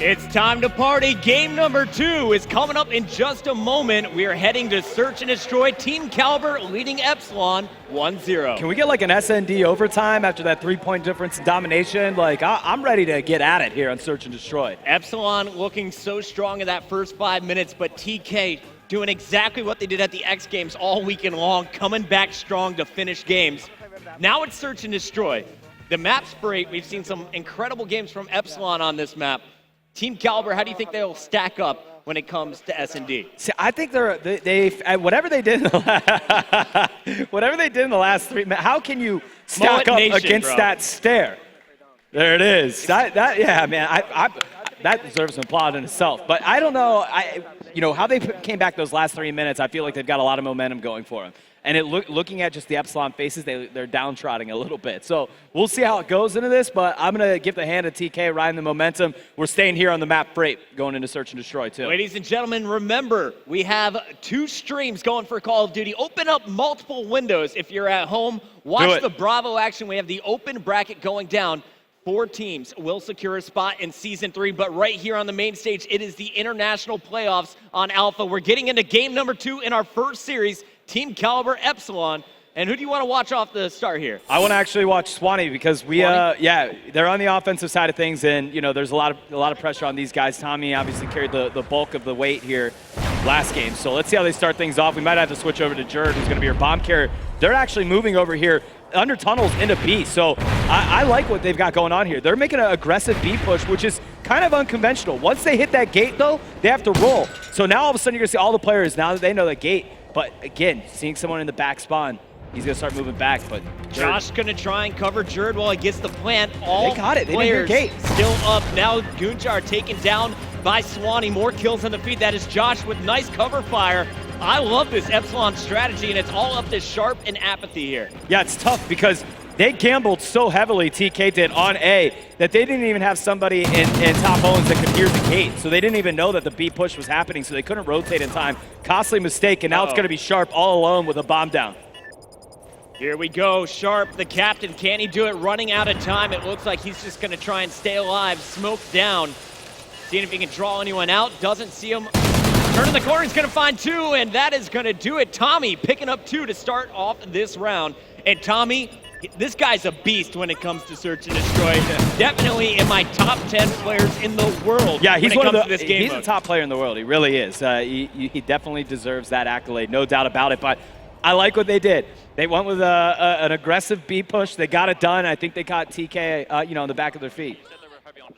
It's time to party. Game number 2 is coming up in just a moment. We are heading to Search and Destroy. Team Kaliber leading Epsilon 1-0. Can we get like an SND overtime after that 3-point difference in domination? Like, I'm ready to get at it here on Search and Destroy. Epsilon looking so strong in that first 5 minutes, but TK doing exactly what they did at the X Games all weekend long, coming back strong to finish games. Now it's Search and Destroy. The map's great. We've seen some incredible games from Epsilon on this map. Team Kaliber, how do you think they'll stack up when it comes to S&D? See, I think they whatever they did in the last 3 minutes. How can you stack up against that stare? There it is. Yeah, man. That deserves some applaud in itself. But I don't know. How they came back those last 3 minutes. I feel like they've got a lot of momentum going for them. And looking at just the Epsilon faces, they're downtrodden a little bit. So we'll see how it goes into this, but I'm going to give the hand to TK, riding the momentum. We're staying here on the map freight, going into Search and Destroy, too. Ladies and gentlemen, remember, we have 2 streams going for Call of Duty. Open up multiple windows. If you're at home, watch the Bravo action. We have the open bracket going down. 4 teams will secure a spot in Season 3, but right here on the main stage, it is the international playoffs on Alpha. We're getting into game number 2 in our first series. Team Kaliber, Epsilon. And who do you want to watch off the start here? I want to actually watch Swanee because they're on the offensive side of things, and there's a lot of pressure on these guys. Tommy obviously carried the bulk of the weight here last game. So let's see how they start things off. We might have to switch over to Jared, who's going to be our bomb carrier. They're actually moving over here under tunnels into B. So I like what they've got going on here. They're making an aggressive B push, which is kind of unconventional. Once they hit that gate, though, they have to roll. So now all of a sudden you're going to see all the players, now that they know the gate. But again, seeing someone in the back spawn, he's going to start moving back. But Josh going to try and cover Jared while he gets the plant. All they got it. They players didn't gate. Still up. Now Gunjar taken down by Swanee. More kills on the feed. That is Josh with nice cover fire. I love this Epsilon strategy, and it's all up to Sharp and Apathy here. Yeah, it's tough because they gambled so heavily, TK did, on A, that they didn't even have somebody in top owns that could hear the gate. So they didn't even know that the B push was happening, so they couldn't rotate in time. Costly mistake, and now it's going to be Sharp all alone with a bomb down. Here we go. Sharp, the captain. Can he do it? Running out of time. It looks like he's just going to try and stay alive. Smoke down. Seeing if he can draw anyone out. Doesn't see him. Turning the corner, he's going to find 2, and that is going to do it. Tommy picking up 2 to start off this round. And Tommy, this guy's a beast when it comes to Search and Destroy. Definitely in my top 10 players in the world. Yeah, he's one of the. He's a top player in the world. He really is. He definitely deserves that accolade, no doubt about it. But I like what they did. They went with an aggressive B push. They got it done. I think they caught TK, on the back of their feet.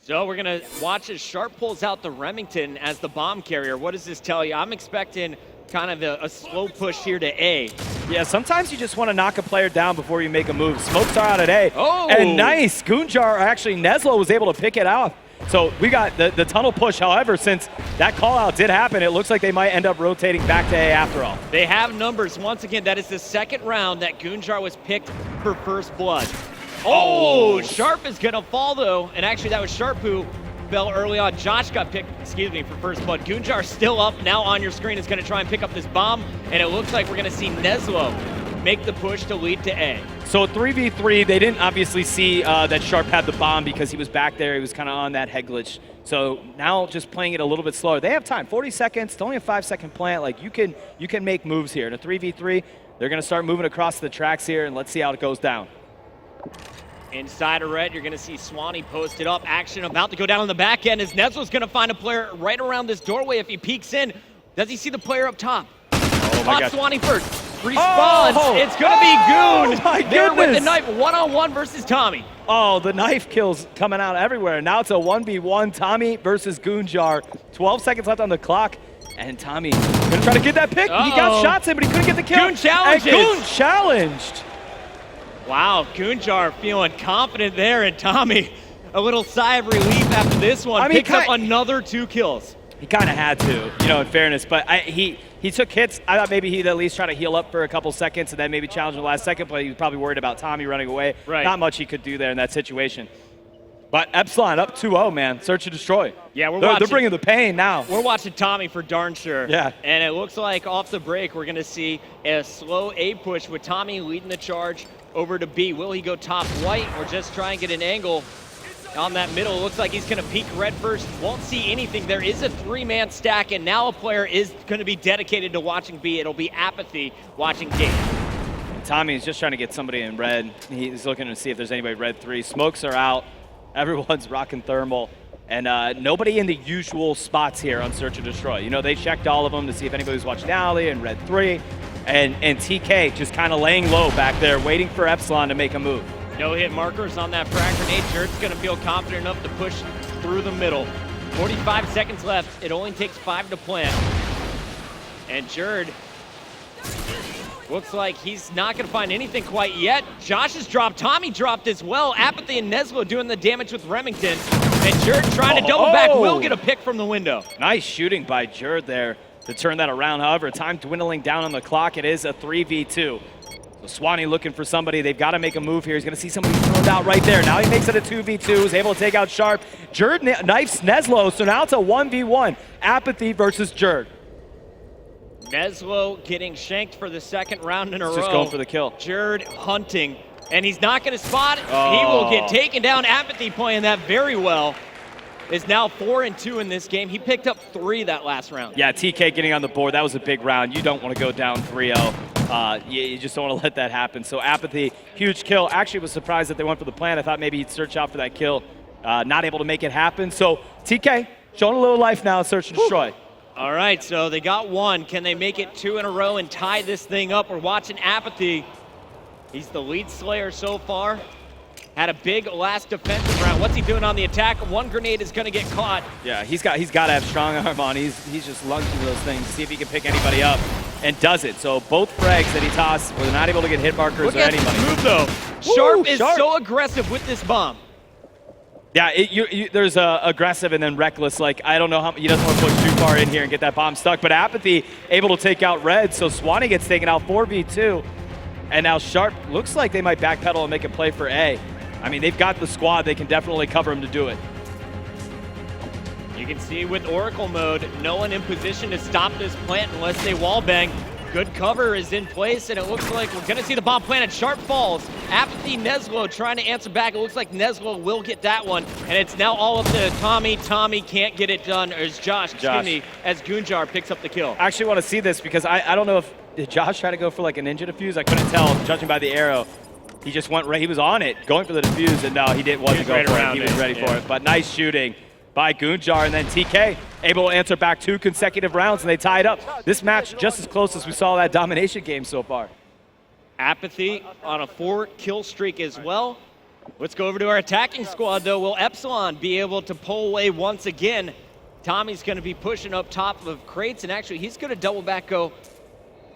So we're going to watch as Sharp pulls out the Remington as the bomb carrier. What does this tell you? I'm expecting kind of a slow push here to A. Yeah, sometimes you just want to knock a player down before you make a move. Smokes are out at A. Oh! And nice. Gunjar, actually, Neslo was able to pick it out. So we got the tunnel push. However, since that call-out did happen, it looks like they might end up rotating back to A after all. They have numbers. Once again, that is the second round that Gunjar was picked for first blood. Oh, Sharp is going to fall, though. And actually, that was Sharp who fell early on. Josh got picked, for first blood. Gunjar still up. Now on your screen is going to try and pick up this bomb. And it looks like we're going to see Neslo make the push to lead to A. So 3v3, they didn't obviously see that Sharp had the bomb because he was back there. He was kind of on that head glitch. So now just playing it a little bit slower. They have time, 40 seconds. It's only a 5-second plant. Like you can make moves here. In a 3v3, they're going to start moving across the tracks here, and let's see how it goes down. Inside of red, you're going to see Swanee posted up. Action about to go down on the back end as Neslo's going to find a player right around this doorway. If he peeks in, does he see the player up top? Oh my gosh. Swanee first. Responds. Oh, it's going to be Goon. My There with the goodness. knife, one-on-one versus Tommy. Oh, the knife kills coming out everywhere. Now it's a 1v1, Tommy versus Gunjar. 12 seconds left on the clock. And Tommy gonna try to get that pick. He got shots in, but he couldn't get the kill. Goon challenges. And Goon challenged. Wow, Gunjar feeling confident there, and Tommy, a little sigh of relief after this one. Picks up another 2 kills. He kind of had to, in fairness. But he took hits. I thought maybe he'd at least try to heal up for a couple seconds and then maybe challenge in the last second, but he was probably worried about Tommy running away. Right. Not much he could do there in that situation. But Epsilon up 2-0, man. Search and Destroy. Yeah, they're bringing the pain now. We're watching Tommy for darn sure. Yeah. And it looks like off the break, we're going to see a slow A push with Tommy leading the charge over to B. Will he go top white or just try and get an angle? on that middle. It looks like he's going to peek red first. Won't see anything. There is a 3-man stack, and now a player is going to be dedicated to watching B. It'll be Apathy watching gate. Tommy is just trying to get somebody in red. He's looking to see if there's anybody red 3. Smokes are out. Everyone's rocking thermal. And nobody in the usual spots here on Search and Destroy. You know, they checked all of them to see if anybody's watching alley and red 3. And TK just kind of laying low back there, waiting for Epsilon to make a move. No hit markers on that frag grenade. Jerd's going to feel confident enough to push through the middle. 45 seconds left. It only takes 5 to plant. And Jerd looks like he's not going to find anything quite yet. Josh has dropped. Tommy dropped as well. Apathy and Neslo doing the damage with Remington. And Jerd trying to double back. Will get a pick from the window. Nice shooting by Jerd there to turn that around. However, time dwindling down on the clock. It is a 3v2. So Swanee looking for somebody. They've got to make a move here. He's going to see somebody thrown out right there. Now he makes it a 2v2. Is able to take out Sharp. Jerd knifes Neslo. So now it's a 1v1. Apathy versus Jerd. Neslo getting shanked for the second round in a row. Just going for the kill. Jerd hunting. And he's not going to spot it. Oh. He will get taken down. Apathy playing that very well. Is now 4-2 in this game. He picked up 3 that last round. Yeah, TK getting on the board. That was a big round. You don't want to go down 3-0. You just don't want to let that happen. So Apathy, huge kill. Actually was surprised that they went for the plan. I thought maybe he'd search out for that kill. Not able to make it happen. So TK showing a little life now, Search and Destroy. All right, so they got 1. Can they make it 2 in a row and tie this thing up? We're watching Apathy. He's the lead slayer so far. Had a big last defensive round. What's he doing on the attack? 1 grenade is going to get caught. Yeah, he's got to have strong arm on. He's just lunging those things to see if he can pick anybody up, and does it. So both frags that he tossed were not able to get hit markers Look or at anybody. This move though. Sharp is so aggressive with this bomb. Yeah, there's aggressive and then reckless. Like, I don't know how he doesn't want to push too far in here and get that bomb stuck. But Apathy able to take out Red, so Swanee gets taken out 4v2. And now Sharp looks like they might backpedal and make a play for A. I mean, they've got the squad. They can definitely cover him to do it. You can see with Oracle mode, no one in position to stop this plant unless they wallbang. Good cover is in place, and it looks like we're going to see the bomb planted. Sharp falls. Apathy, Neslo trying to answer back. It looks like Neslo will get that one, and it's now all up to Tommy. Tommy can't get it done, or as Josh. Excuse me, as Gunjar picks up the kill. I actually want to see this because I don't know if did Josh try to go for like a ninja defuse? I couldn't tell, judging by the arrow. He just went right. He was on it, going for the defuse, and no, he didn't want to go for it. He was ready for it. But nice shooting by Gunjar, and then TK able to answer back 2 consecutive rounds, and they tied up. This match just as close as we saw that domination game so far. Apathy on a 4-kill streak as well. Let's go over to our attacking squad, though. Will Epsilon be able to pull away once again? Tommy's going to be pushing up top of crates, and actually he's going to double back go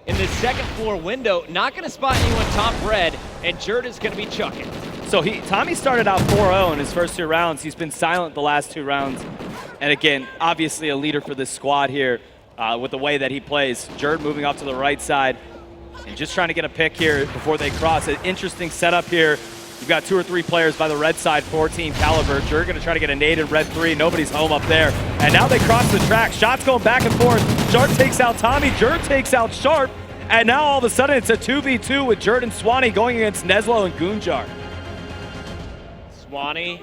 in the second floor window. Not going to spot anyone top red, and Jerd is going to be chucking. So Tommy started out 4-0 in his first 2 rounds. He's been silent the last 2 rounds. And again, obviously a leader for this squad here with the way that he plays. Jerd moving off to the right side and just trying to get a pick here before they cross. An interesting setup here. You've got 2 or 3 players by the red side for Team Kaliber. Jerd going to try to get a nade in red 3. Nobody's home up there. And now they cross the track. Shots going back and forth. Sharp takes out Tommy. Jerd takes out Sharp. And now all of a sudden it's a 2v2 with Jerd and Swanee going against Neslo and Gunjar. Swanee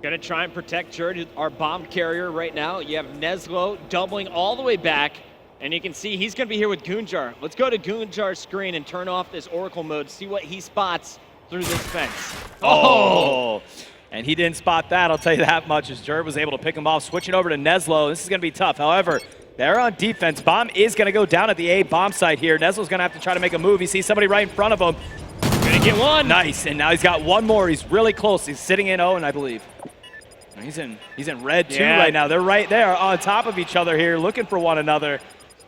gonna try and protect Jerd, our bomb carrier right now. You have Neslo doubling all the way back, and you can see he's gonna be here with Gunjar. Let's go to Gunjar's screen and turn off this Oracle mode, see what he spots through this fence. Oh! And he didn't spot that, I'll tell you that much, as Jerd was able to pick him off. Switching over to Neslo, this is gonna be tough. However, they're on defense. Bomb is gonna go down at the A bomb site here. Neslo's gonna have to try to make a move. He sees somebody right in front of him. Gonna get one. Nice, and now he's got one more. He's really close. He's sitting in Owen, I believe. And he's in red too right now. They're right there on top of each other here, looking for one another.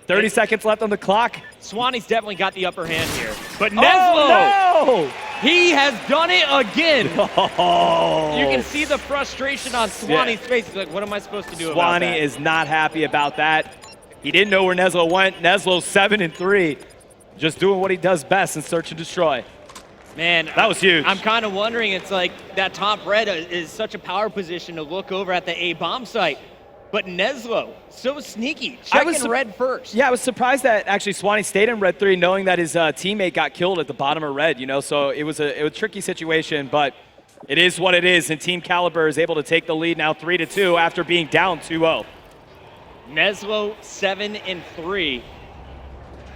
30 seconds left on the clock. Swanee's definitely got the upper hand here. But Neslo, he has done it again. Oh. You can see the frustration on Swanee's face. He's like, what am I supposed to do about that? Swanee is not happy about that. He didn't know where Neslo went. Neslo's 7-3. Just doing what he does best in Search and Destroy. Man, that was huge. I'm kind of wondering, it's like that top red is such a power position to look over at the A bomb site. But Neslo, so sneaky, checking red first. Yeah, I was surprised that actually Swanee stayed in red 3, knowing that his teammate got killed at the bottom of red, you know, so it was a tricky situation, but It is what it is, and Team Kaliber is able to take the lead now 3-2 after being down 2-0. Neslo 7-3.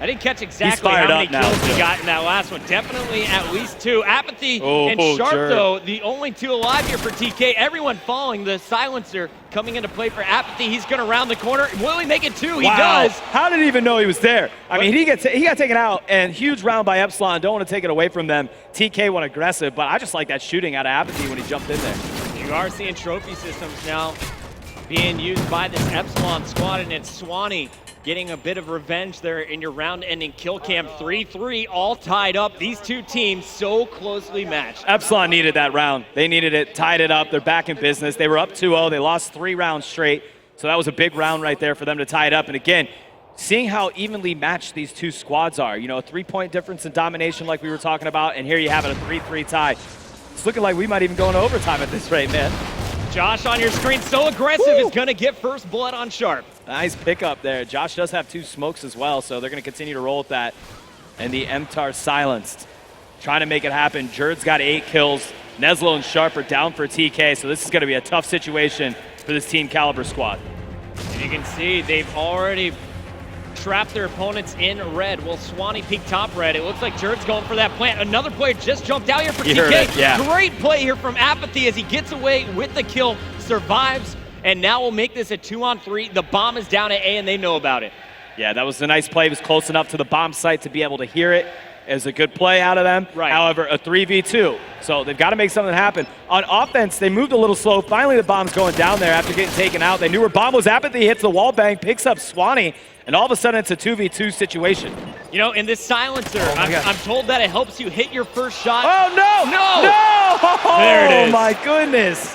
I didn't catch exactly how many kills he got in that last one. Definitely at least 2. Apathy and Sharp, though, the only 2 alive here for TK. Everyone following the silencer coming into play for Apathy. He's going to round the corner. Will he make it 2? He does. How did he even know he was there? I mean, he got taken out, and huge round by Epsilon. Don't want to take it away from them. TK went aggressive, but I just like that shooting out of Apathy when he jumped in there. You are seeing trophy systems now being used by this Epsilon squad, and it's Swanee getting a bit of revenge there in your round-ending kill cam. 3-3, all tied up. These 2 teams so closely matched. Epsilon needed that round. They needed it, tied it up. They're back in business. They were up 2-0. They lost 3 rounds straight, so that was a big round right there for them to tie it up. And again, seeing how evenly matched these 2 squads are. You know, a 3-point difference in domination like we were talking about, and here you have it, a 3-3 tie. It's looking like we might even go into overtime at this rate, man. Josh on your screen, so aggressive, is going to get first blood on Sharp. Nice pickup there. Josh does have 2 smokes as well, so they're going to continue to roll with that. And the MTAR silenced. Trying to make it happen. Jerd's got 8 kills. Neslo and Sharp are down for TK, so this is going to be a tough situation for this Team Kaliber squad. And you can see they've already trapped their opponents in red. Well, Swanee peeked top red. It looks like Jerd's going for that plant. Another player just jumped out here for TK. Yeah. Great play here from Apathy as he gets away with the kill, survives, and now we'll make this a 2-on-3. The bomb is down at A, and they know about it. Yeah, that was a nice play. He was close enough to the bomb site to be able to hear it. It was a good play out of them. Right. However, a 3v2. So they've got to make something happen. On offense, they moved a little slow. Finally, the bomb's going down there after getting taken out. They knew where bomb was. Apathy hits the wall bang, picks up Swanee, and all of a sudden it's a 2v2 situation. You know, in this silencer, I'm told that it helps you hit your first shot. Oh, no! No! There it is. Oh, my goodness.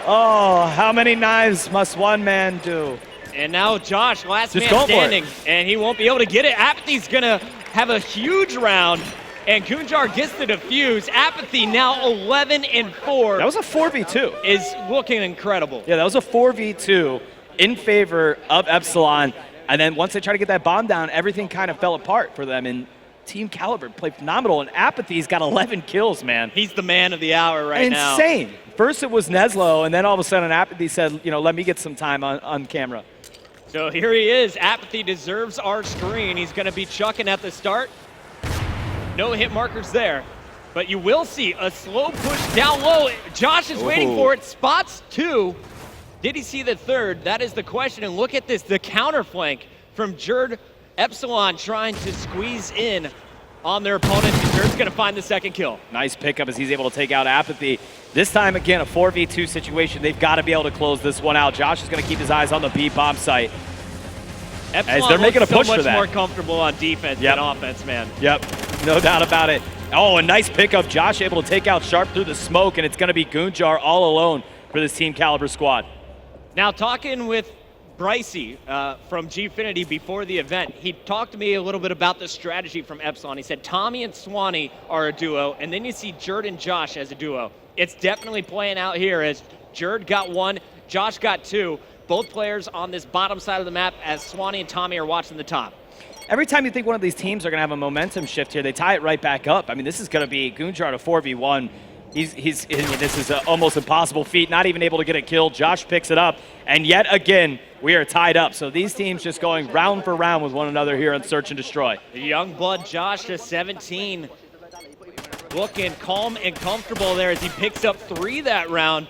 Oh, how many knives must one man do? And now Josh, last man standing, and he won't be able to get it. Apathy's going to have a huge round, and Gunjar gets the defuse. Apathy now 11-4. That was a 4v2. Is looking incredible. Yeah, that was a 4v2 in favor of Epsilon. And then once they tried to get that bomb down, everything kind of fell apart for them. And Team Kaliber played phenomenal, and Apathy's got 11 kills, man. He's the man of the hour right now. Insane. First it was Neslo, and then all of a sudden Apathy said, you know, let me get some time on camera. So here he is. Apathy deserves our screen. He's going to be chucking at the start. No hit markers there. But you will see a slow push down low. Josh is waiting for it. Spots 2. Did he see the 3rd? That is the question. And look at this, the counter flank from Jerd. Epsilon trying to squeeze in on their opponent. And Jerd's going to find the 2nd kill. Nice pickup as he's able to take out Apathy. This time, again, a 4v2 situation. They've got to be able to close this one out. Josh is going to keep his eyes on the B bomb site. Epsilon they're making a push so much more comfortable on defense than offense, man. Yep, no doubt about it. Oh, a nice pickup. Josh able to take out Sharp through the smoke, and it's going to be Gunjar all alone for this Team Kaliber squad. Now, talking with Brycey from Gfinity before the event, he talked to me a little bit about the strategy from Epsilon. He said Tommy and Swanee are a duo, and then you see Jerd and Josh as a duo. It's definitely playing out here as Jerd got 1, Josh got 2. Both players on this bottom side of the map as Swanee and Tommy are watching the top. Every time you think one of these teams are going to have a momentum shift here, they tie it right back up. I mean, this is going to be Gunjar to 4v1. This is an almost impossible feat, not even able to get a kill. Josh picks it up, and yet again, we are tied up. So these teams just going round for round with one another here on Search and Destroy. The young blood Josh to 17. Looking calm and comfortable there as he picks up 3 that round.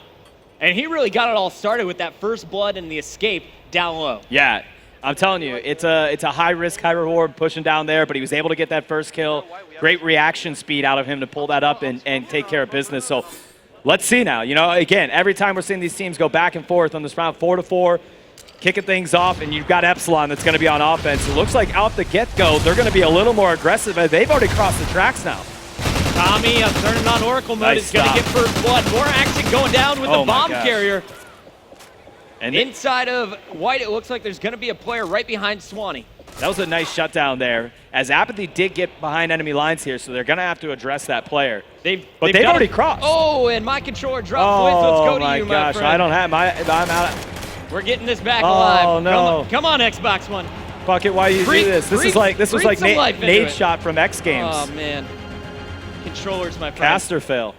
And he really got it all started with that first blood and the escape down low. Yeah, I'm telling you, it's a high risk, high reward pushing down there, but he was able to get that first kill. Great reaction speed out of him to pull that up and take care of business. So let's see now. You know, again, every time we're seeing these teams go back and forth on this round, 4-4, kicking things off, and you've got Epsilon that's going to be on offense. It looks like out the get-go, they're going to be a little more aggressive. They've already crossed the tracks now. Tommy turning on Oracle mode is going to get first blood. More action going down with the bomb carrier. And inside of White, it looks like there's going to be a player right behind Swanee. That was a nice shutdown there, as Apathy did get behind enemy lines here, so they're going to have to address that player. They've already crossed. Oh, and my controller dropped. Let's go to you, my friend. I don't have I'm out. We're getting this back alive. Oh, no. Come on, Xbox One. Fuck it, why you do this? This was like Nade's shot from X Games. Oh, man. Controllers, my friend. Caster fail.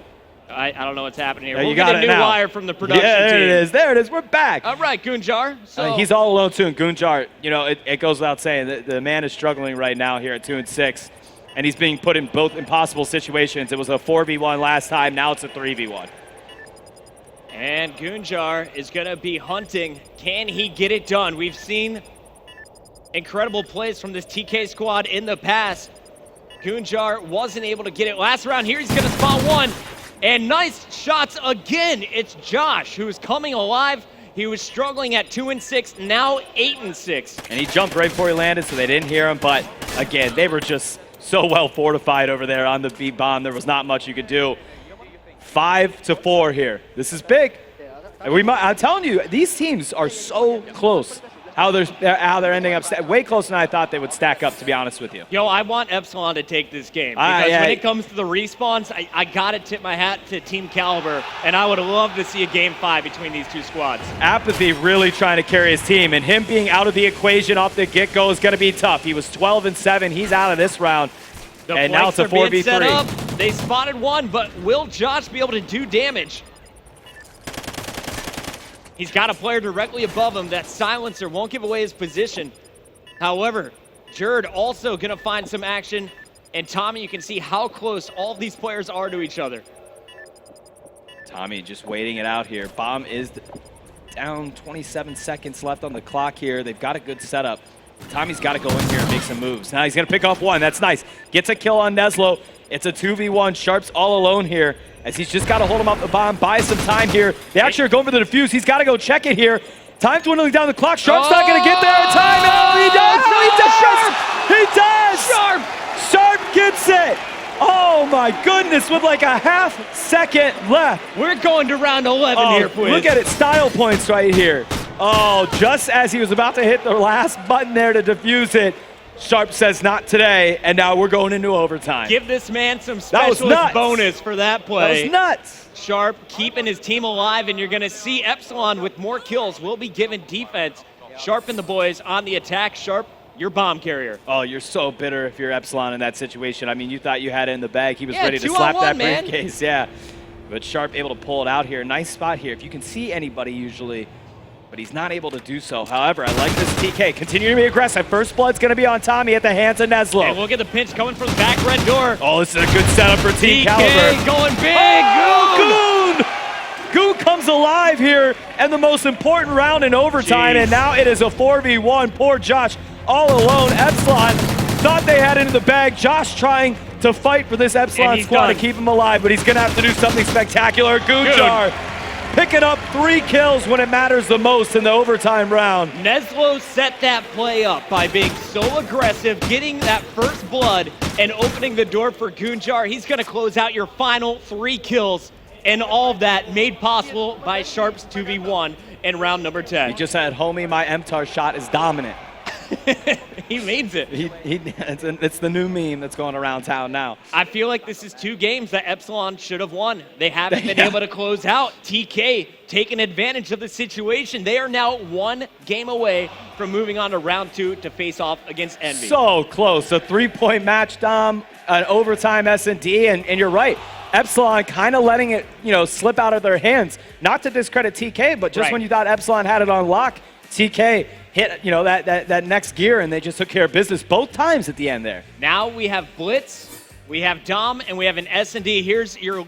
I don't know what's happening here. You We'll got get a it new now. wire from the production Yeah, there team. it is. There it is. We're back. All right, Gunjar. So He's all alone too. And Gunjar, you know, it goes without saying that the man is struggling right now here at 2-6, and he's being put in both impossible situations. It was a 4v1 last time. Now it's a 3v1. And Gunjar is going to be hunting. Can he get it done? We've seen incredible plays from this TK squad in the past. Gunjar wasn't able to get it last round. Here he's going to spot one. And nice shots again. It's Josh who is coming alive. He was struggling at 2-6, now 8-6. And he jumped right before he landed, so they didn't hear him. But again, they were just so well fortified over there on the B bomb. There was not much you could do. 5-4 here. This is big. And I'm telling you, these teams are so close. How they're ending up way closer than I thought they would stack up, to be honest with you. Yo, I want Epsilon to take this game because when it comes to the respawns, I gotta tip my hat to Team Kaliber, and I would love to see a game 5 between these two squads. Apathy really trying to carry his team, and him being out of the equation off the get-go is going to be tough. He was 12-7. He's out of this round, and now it's a 4v3. Set up. They spotted one, but will Josh be able to do damage? He's got a player directly above him. That silencer won't give away his position. However, Jerd also going to find some action. And Tommy, you can see how close all of these players are to each other. Tommy just waiting it out here. Bomb is down, 27 seconds left on the clock here. They've got a good setup. Tommy's got to go in here and make some moves. Now he's going to pick off one. That's nice. Gets a kill on Neslo. It's a 2v1. Sharp's all alone here, as he's just got to hold him up the bomb, buy some time here. They actually are going for the defuse. He's got to go check it here. Time dwindling down the clock. Sharp's not going to get there in time. Oh, he does. He does. Sharp gets it. Oh, my goodness, with like a half second left. We're going to round 11 here, please. Look at it. Style points right here. Oh, just as he was about to hit the last button there to defuse it, Sharp says not today, and now we're going into overtime. Give this man some specialist bonus for that play. That was nuts. Sharp keeping his team alive, and you're going to see Epsilon with more kills will be given defense. Sharp and the boys on the attack. Sharp, your bomb carrier. Oh, you're so bitter if you're Epsilon in that situation. I mean, you thought you had it in the bag. He was Yeah, ready to slap that 2-on-1, man. briefcase. Yeah, but Sharp able to pull it out here. Nice spot here. If you can see anybody usually, but he's not able to do so. However, I like this TK. Continue to be aggressive. First blood's going to be on Tommy at the hands of Neslo. And look at the pinch coming from the back red door. Oh, this is a good setup for Team TK Kaliber. going big. Oh, Goon comes alive here, and the most important round in overtime, and now it is a 4v1. Poor Josh all alone. Epsilon thought they had it in the bag. Josh trying to fight for this Epsilon squad to keep him alive, but he's going to have to do something spectacular. Gunjar picking up 3 kills when it matters the most in the overtime round. Neslo set that play up by being so aggressive, getting that first blood, and opening the door for Gunjar. He's going to close out your final 3 kills, and all of that made possible by Sharp's 2v1 in round number 10. He just said, homie, my MTAR shot is dominant. He means it. It's the new meme that's going around town now. I feel like this is 2 games that Epsilon should have won. They haven't been able to close out. TK taking advantage of the situation. They are now 1 game away from moving on to round 2 to face off against Envy. So close. A 3-point match, Dom, an overtime S&D, and you're right. Epsilon kind of letting it, slip out of their hands. Not to discredit TK, but just when you thought Epsilon had it on lock, TK hit, that next gear, and they just took care of business both times at the end there. Now we have Blitz, we have Dom, and we have an S&D. Here's your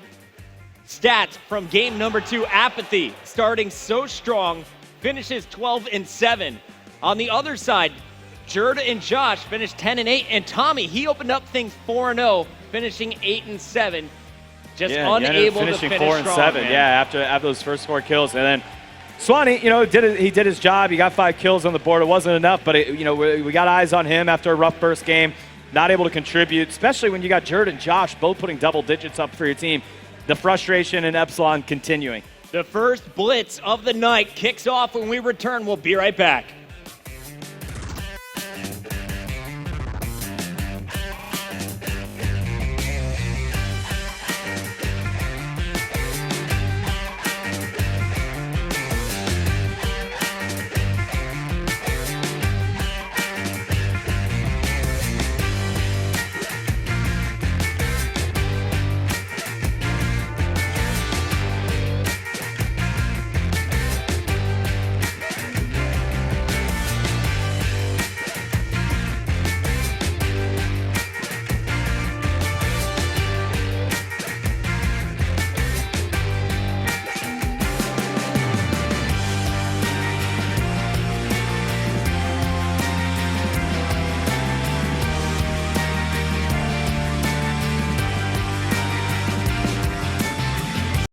stats from game number 2. Apathy starting so strong, finishes 12-7. On the other side, Jerd and Josh finished 10-8, and Tommy, he opened up things 4-0, finishing 8-7. Just unable to finish 4-7. strong, man. Yeah, after those first 4 kills, and then Swanee, he did his job. He got 5 kills on the board. It wasn't enough, but we got eyes on him after a rough first game. Not able to contribute, especially when you got Jerd and Josh both putting double digits up for your team. The frustration in Epsilon continuing. The first blitz of the night kicks off when we return. We'll be right back.